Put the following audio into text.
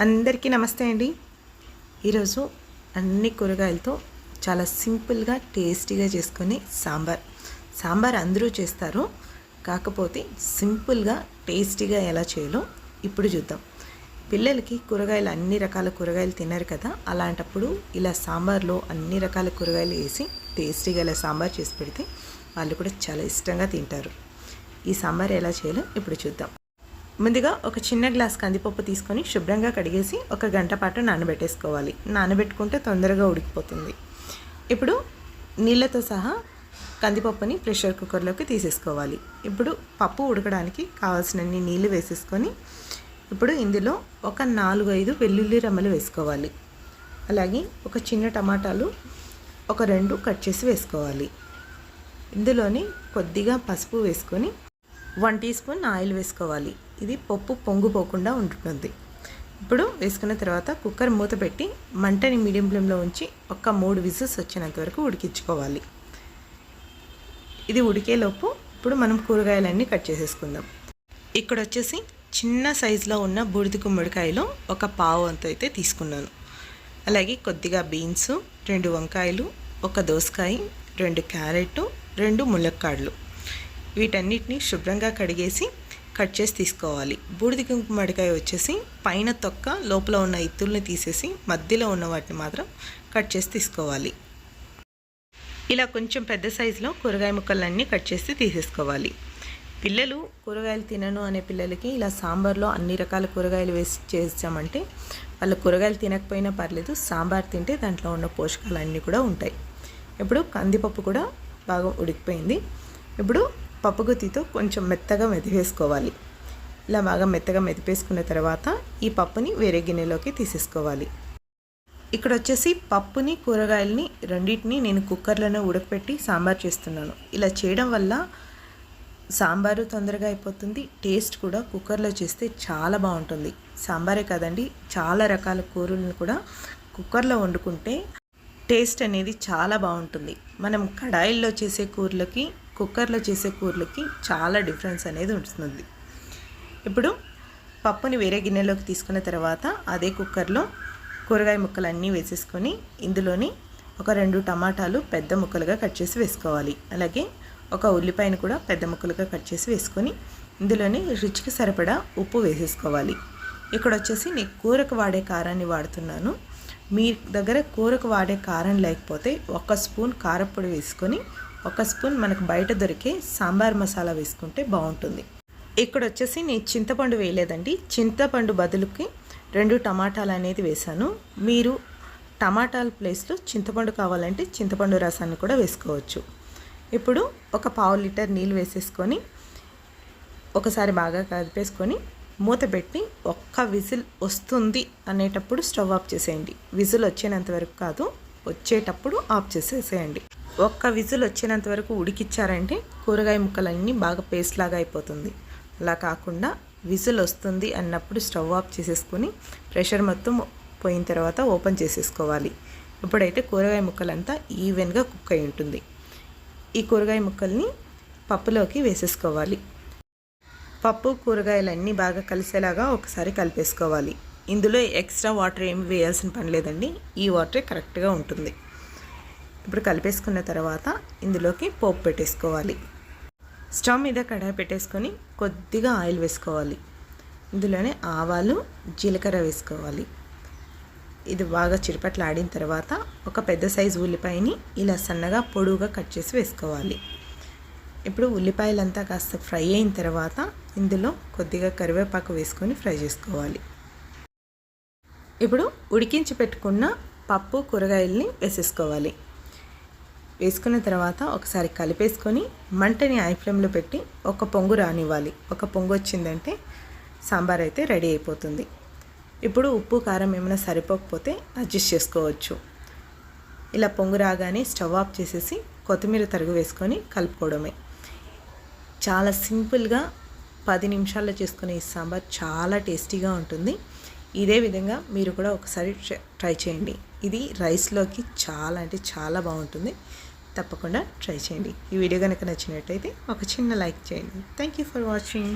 అందరికీ నమస్తే అండి. ఈరోజు అన్ని కూరగాయలతో చాలా సింపుల్గా టేస్టీగా చేసుకొని సాంబార్ అందరూ చేస్తారు. కాకపోతే సింపుల్గా టేస్టీగా ఎలా చేయాలో ఇప్పుడు చూద్దాం. పిల్లలకి కూరగాయలు అన్ని రకాల కూరగాయలు తినరు కదా, అలాంటప్పుడు ఇలా సాంబార్లో అన్ని రకాల కూరగాయలు వేసి టేస్టీగా ఇలా సాంబార్ చేసి పెడితే వాళ్ళు కూడా చాలా ఇష్టంగా తింటారు. ఈ సాంబార్ ఎలా చేయాలో ఇప్పుడు చూద్దాం. ముందుగా ఒక చిన్న గ్లాస్ కందిపప్పు తీసుకొని శుభ్రంగా కడిగేసి ఒక గంట పాటు నానబెట్టేసుకోవాలి. నానబెట్టుకుంటే తొందరగా ఉడికిపోతుంది. ఇప్పుడు నీళ్ళతో సహా కందిపప్పుని ప్రెషర్ కుక్కర్లోకి తీసేసుకోవాలి. ఇప్పుడు పప్పు ఉడకడానికి కావాల్సినన్ని నీళ్ళు వేసేసుకొని ఇప్పుడు ఇందులో ఒక 4-5 వెల్లుల్లి రెమ్మలు వేసుకోవాలి. అలాగే ఒక చిన్న టమాటాలు ఒక 2 కట్ చేసి వేసుకోవాలి. ఇందులోని కొద్దిగా పసుపు వేసుకొని 1 టీ స్పూన్ ఆయిల్ వేసుకోవాలి. ఇది పప్పు పొంగిపోకుండా ఉంటుంది. ఇప్పుడు వేసుకున్న తర్వాత కుక్కర్ మూత పెట్టి మంటని మీడియం ఫ్లేమ్లో ఉంచి ఒక 3 విజిల్స్ వచ్చేంత వరకు ఉడికించుకోవాలి. ఇది ఉడికేలోపు ఇప్పుడు మనం కూరగాయలన్నీ కట్ చేసేసుకుందాం. ఇక్కడ వచ్చేసి చిన్న సైజులో ఉన్న బూడిద గుమ్మడికాయలో ఒక పావు అంత అయితే తీసుకున్నాను. అలాగే కొద్దిగా బీన్స్, 2 వంకాయలు, ఒక దోసకాయ, 2 క్యారెట్, 2 ములక్కాడలు, వీటన్నిటిని శుభ్రంగా కడిగేసి కట్ చేసి తీసుకోవాలి. బూడిద గుమ్మడికాయ వచ్చేసి పైన తొక్క లోపల ఉన్న ఇత్తుల్ని తీసేసి మధ్యలో ఉన్న వాటిని మాత్రం కట్ చేసి తీసుకోవాలి. ఇలా కొంచెం పెద్ద సైజులో కూరగాయ ముక్కలన్నీ కట్ చేసి తీసేసుకోవాలి. పిల్లలు కూరగాయలు తినను అనే పిల్లలకి ఇలా సాంబార్లో అన్ని రకాల కూరగాయలు వేసి చేసామంటే వాళ్ళ కూరగాయలు తినకపోయినా పర్లేదు, సాంబార్ తింటే దాంట్లో ఉన్న పోషకాలన్నీ కూడా ఉంటాయి. ఇప్పుడు కందిపప్పు కూడా బాగా ఉడికిపోయింది. ఇప్పుడు పప్పు గుత్తితో కొంచెం మెత్తగా మెదిపేసుకోవాలి. ఇలా బాగా మెత్తగా మెదిపేసుకున్న తర్వాత ఈ పప్పుని వేరే గిన్నెలోకి తీసేసుకోవాలి. ఇక్కడ వచ్చేసి పప్పుని కూరగాయలని రెండింటిని నేను కుక్కర్లోనే ఉడకపెట్టి సాంబార్ చేస్తున్నాను. ఇలా చేయడం వల్ల సాంబారు తొందరగా అయిపోతుంది, టేస్ట్ కూడా కుక్కర్లో చేస్తే చాలా బాగుంటుంది. సాంబారే కాదండి, చాలా రకాల కూరలను కూడా కుక్కర్లో వండుకుంటే టేస్ట్ అనేది చాలా బాగుంటుంది. మనం కడాయిల్లో చేసే కూరలకి కుక్కర్లో చేసే కూరలకి చాలా డిఫరెన్స్ అనేది ఉంటుంది. ఇప్పుడు పప్పుని వేరే గిన్నెలోకి తీసుకున్న తర్వాత అదే కుక్కర్లో కూరగాయ ముక్కలన్నీ వేసేసుకొని ఇందులోని ఒక 2 టమాటాలు పెద్ద ముక్కలుగా కట్ చేసి వేసుకోవాలి. అలాగే ఒక ఉల్లిపాయను కూడా పెద్ద ముక్కలుగా కట్ చేసి వేసుకొని ఇందులోని రుచికి సరిపడా ఉప్పు వేసేసుకోవాలి. ఇక్కడ వచ్చేసి నేను కూరకు వాడే కారాన్ని వాడుతున్నాను. మీ దగ్గర కూరకు వాడే కారం లేకపోతే 1 స్పూన్ కారపొడి వేసుకొని 1 స్పూన్ మనకు బయట దొరికే సాంబార్ మసాలా వేసుకుంటే బాగుంటుంది. ఇక్కడ వచ్చేసి నేను చింతపండు వేయలేదండి, చింతపండు బదులుకి 2 టమాటాలు అనేది వేసాను. మీరు టమాటాల ప్లేస్లో చింతపండు కావాలంటే చింతపండు రసాన్ని కూడా వేసుకోవచ్చు. ఇప్పుడు ఒక 1/2 లీటర్ నీళ్ళు వేసేసుకొని ఒకసారి బాగా కలిపేసుకొని మూత పెట్టి 1 విజిల్ వస్తుంది అనేటప్పుడు స్టవ్ ఆఫ్ చేసేయండి. విజిల్ వచ్చేంత వరకు కాదు, వచ్చేటప్పుడు ఆఫ్ చేసేసేయండి. 1 విజిల్ వచ్చేంత వరకు ఉడికిచ్చారంటే కూరగాయ ముక్కలన్నీ బాగా పేస్ట్ లాగా అయిపోతుంది. అలా కాకుండా విజిల్ వస్తుంది అన్నప్పుడు స్టవ్ ఆఫ్ చేసేసుకొని ప్రెషర్ మొత్తం పోయిన తర్వాత ఓపెన్ చేసేసుకోవాలి. ఇప్పుడైతే కూరగాయ ముక్కలంతా ఈవెన్గా కుక్ అయి ఉంటుంది. ఈ కూరగాయ ముక్కల్ని పప్పులోకి వేసేసుకోవాలి. పప్పు కూరగాయలన్నీ బాగా కలిసేలాగా ఒకసారి కలిపేసుకోవాలి. ఇందులో ఎక్స్ట్రా వాటర్ ఏమి వేయాల్సిన పని లేదండి, ఈ వాటరే కరెక్ట్గా ఉంటుంది. ఇప్పుడు కలిపేసుకున్న తర్వాత ఇందులోకి పోపు పెట్టేసుకోవాలి. స్టవ్ మీద కడాయి పెట్టేసుకొని కొద్దిగా ఆయిల్ వేసుకోవాలి. ఇందులోనే ఆవాలు, జీలకర్ర వేసుకోవాలి. ఇది బాగా చిరుపట్లాడిన తర్వాత ఒక పెద్ద సైజు ఉల్లిపాయని ఇలా సన్నగా పొడువుగా కట్ చేసి వేసుకోవాలి. ఇప్పుడు ఉల్లిపాయలంతా కాస్త ఫ్రై అయిన తర్వాత ఇందులో కొద్దిగా కరివేపాకు వేసుకొని ఫ్రై చేసుకోవాలి. ఇప్పుడు ఉడికించి పెట్టుకున్న పప్పు కూరగాయల్ని వేసేసుకోవాలి. వేసుకున్న తర్వాత ఒకసారి కలిపేసుకొని మంటని హై ఫ్లేమ్లో పెట్టి ఒక పొంగు రానివ్వాలి. ఒక పొంగు వచ్చిందంటే సాంబార్ అయితే రెడీ అయిపోతుంది. ఇప్పుడు ఉప్పు కారం ఏమైనా సరిపోకపోతే అడ్జస్ట్ చేసుకోవచ్చు. ఇలా పొంగు రాగానే స్టవ్ ఆఫ్ చేసేసి కొత్తిమీర తరుగు వేసుకొని కలుపుకోవడమే. చాలా సింపుల్గా 10 నిమిషాల్లో చేసుకునే ఈ సాంబార్ చాలా టేస్టీగా ఉంటుంది. ఇదే విధంగా మీరు కూడా ఒకసారి ట్రై చేయండి. ఇది రైస్లోకి చాలా అంటే చాలా బాగుంటుంది. తప్పకుండా ట్రై చేయండి. ఈ వీడియో కనుక నచ్చినట్టయితే ఒక చిన్న లైక్ చేయండి. Thank you for watching.